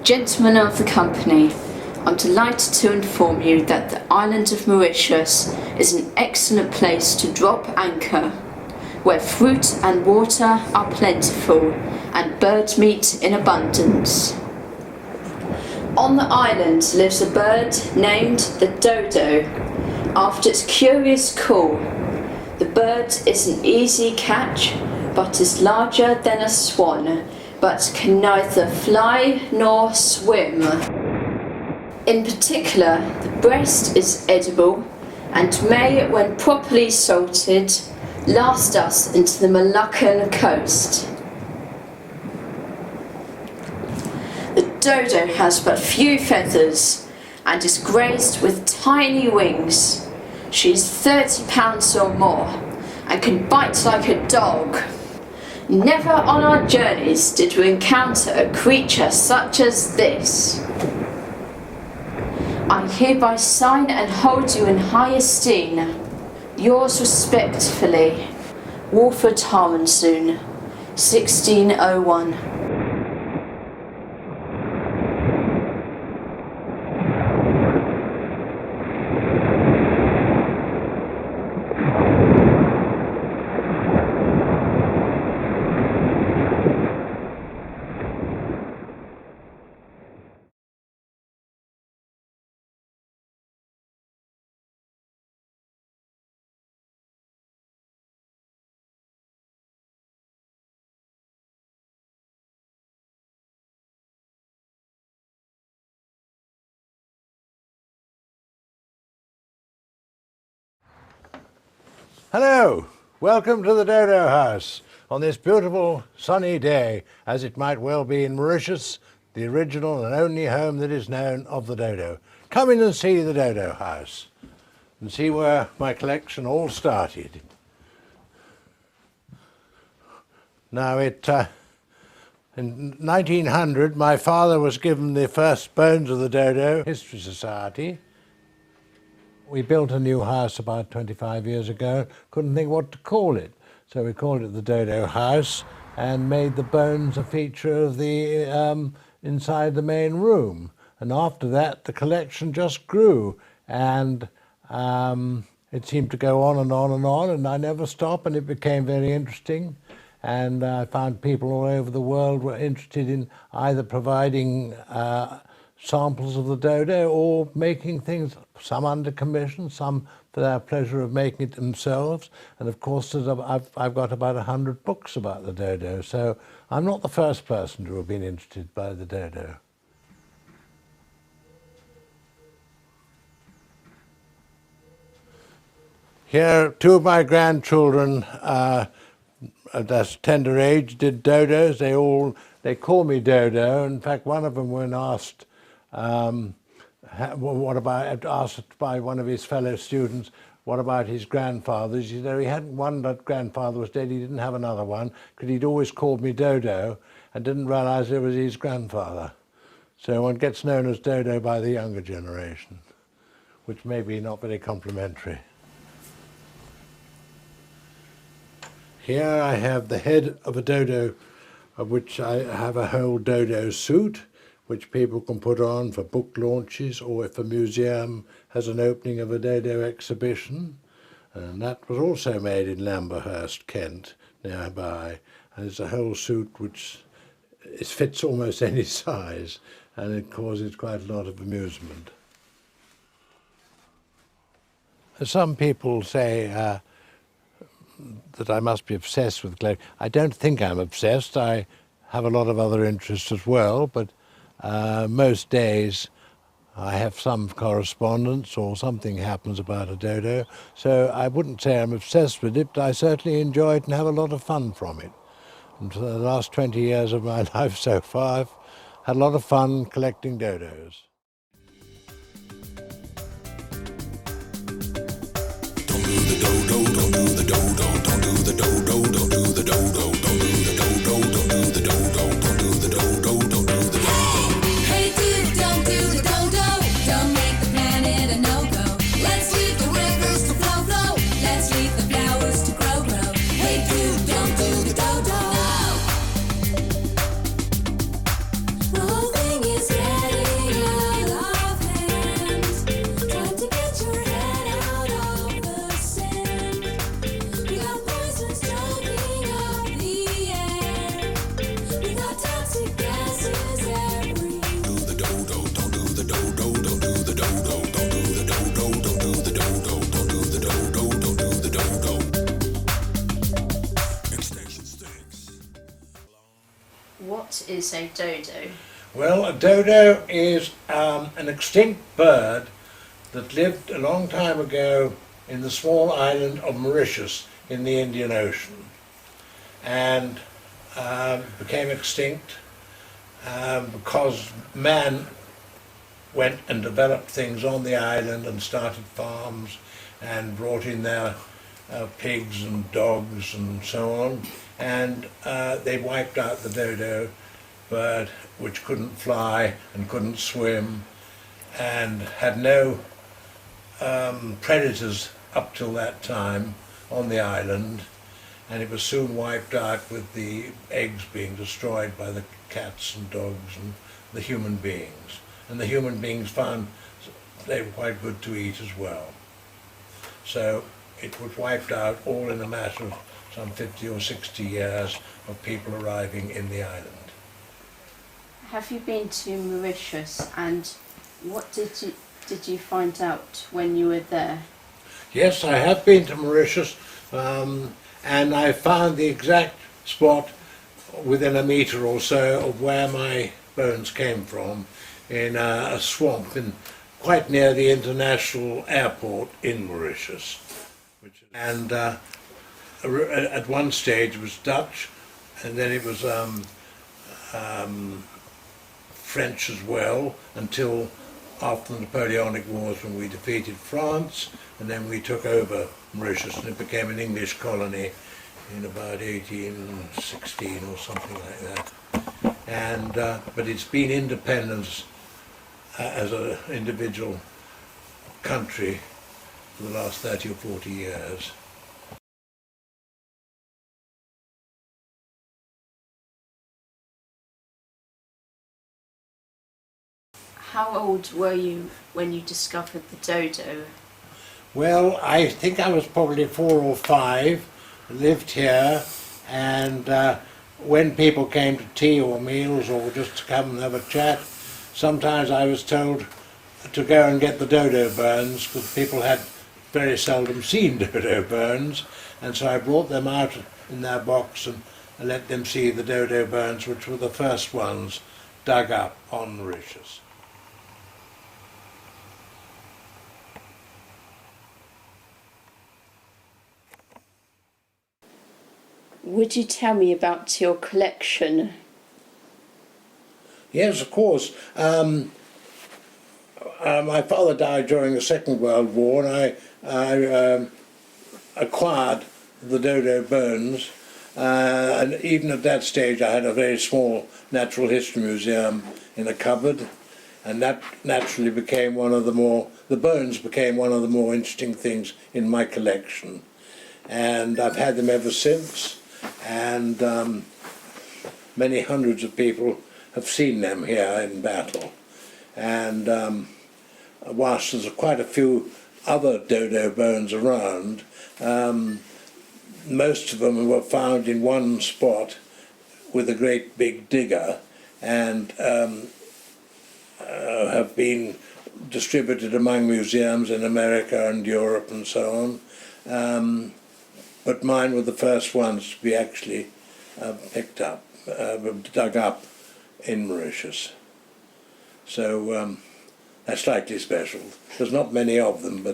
Gentlemen of the company, I'm delighted to inform you that the island of Mauritius is an excellent place to drop anchor, where fruit and water are plentiful and bird meat in abundance. On the island lives a bird named the Dodo, after its curious call. The bird is an easy catch, but is larger than a swan, but can neither fly nor swim. In particular, the breast is edible and may, when properly salted, last us into the Moluccan coast. The dodo has but few feathers and is graced with tiny wings. She is 30 pounds or more and can bite like a dog. Never on our journeys did we encounter a creature such as this. I hereby sign and hold you in high esteem. Yours respectfully, Walford Harmonsoon, 1601. Hello, welcome to the Dodo House on this beautiful sunny day, as it might well be in Mauritius, the original and only home that is known of the dodo. Come in and see the Dodo House and see where my collection all started. Now in 1900 my father was given the first bones of the Dodo History Society. We built a new house about 25 years ago, couldn't think what to call it. So we called it the Dodo House and made the bones a feature of the inside the main room. And after that, the collection just grew, and it seemed to go on and on and on, and I never stopped, and it became very interesting. And I found people all over the world were interested in either providing samples of the dodo or making things, some under commission, some for their pleasure of making it themselves. And of course, I've got about 100 books about the dodo, so I'm not the first person to have been interested by the dodo. Here, two of my grandchildren at that tender age did dodos. They call me Dodo. In fact, one of them, when asked asked by one of his fellow students, what about his grandfathers? He said he hadn't one that grandfather was dead, he didn't have another one, because he'd always called me Dodo and didn't realise it was his grandfather. So one gets known as Dodo by the younger generation, which may be not very complimentary. Here I have the head of a dodo, of which I have a whole dodo suit, which people can put on for book launches, or if a museum has an opening of a dodo exhibition. And that was also made in Lamberhurst, Kent, nearby. And it's a whole suit which fits almost any size, and it causes quite a lot of amusement. Some people say that I must be obsessed with clothing. I don't think I'm obsessed. I have a lot of other interests as well, but most days I have some correspondence or something happens about a dodo. So I wouldn't say I'm obsessed with it, but I certainly enjoy it and have a lot of fun from it. And for the last 20 years of my life so far, I've had a lot of fun collecting dodos. Don't do the dodo, don't do the dodo, don't do the dodo, don't do the dodo, don't do the dodo, don't do the dodo, don't do the dodo, don't do the dodo. Hey dude, don't do the dodo. Don't make the planet a no-go. Let's leave the rivers to flow. Let's leave the flowers to grow. Hey dude, don't do the dodo. The whole thing is What is a dodo? Well, a dodo is an extinct bird that lived a long time ago in the small island of Mauritius in the Indian Ocean, and became extinct because man went and developed things on the island and started farms and brought in their pigs and dogs and so on, and they wiped out the dodo bird, which couldn't fly and couldn't swim and had no predators up till that time on the island, and it was soon wiped out with the eggs being destroyed by the cats and dogs and the human beings. And the human beings found they were quite good to eat as well. So it was wiped out all in a matter of some 50 or 60 years of people arriving in the island. Have you been to Mauritius, and what did you find out when you were there? Yes, I have been to Mauritius, and I found the exact spot within a metre or so of where my bones came from, in a swamp quite near the international airport in Mauritius. And at one stage it was Dutch, and then it was French as well, until after the Napoleonic Wars, when we defeated France, and then we took over Mauritius and it became an English colony in about 1816 or something like that. And but it's been independent as an individual country for the last 30 or 40 years. How old were you when you discovered the dodo? Well, I think I was probably 4 or 5, lived here, and when people came to tea or meals or just to come and have a chat, sometimes I was told to go and get the dodo bones, because people had very seldom seen dodo bones, and so I brought them out in their box and let them see the dodo bones, which were the first ones dug up on Mauritius. Would you tell me about your collection? Yes, of course. My father died during the Second World War, and I acquired the dodo bones, and even at that stage I had a very small natural history museum in a cupboard, and that naturally became the bones became one of the more interesting things in my collection. And I've had them ever since, and many hundreds of people have seen them here in battle. And whilst there's quite a few other dodo bones around, most of them were found in one spot with a great big digger, and have been distributed among museums in America and Europe and so on. But mine were the first ones to be actually picked up, dug up in Mauritius. So that's slightly special. There's not many of them,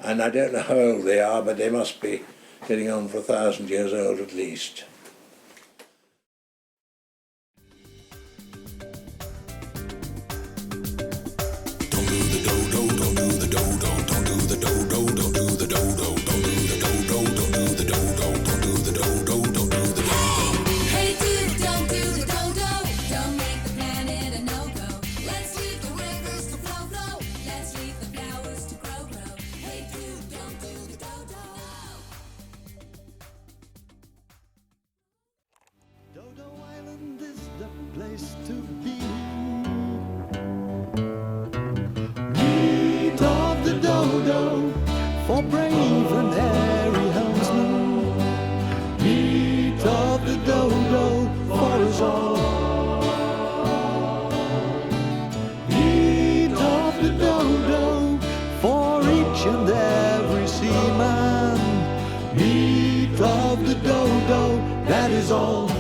and I don't know how old they are, but they must be getting on for 1,000 years old at least. Don't do the dodo, don't do the dodo, don't do the dodo, don't do the dodo, don't do the dodo, don't do the dodo, don't do the dodo, don't do the dodo. Hey dude, don't do the dodo. Don't make the planet a no-go. Let's leave the rivers to flow. Let's leave the flowers to grow. Hey dude, don't do the dodo. Dodo Island is the place to be. Meet of the dodo for brave and hairy huntsmen. Meet of the dodo for us all. Meet of the dodo for each and every seaman. Meet of the dodo, that is all.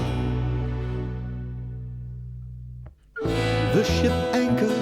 ship anchor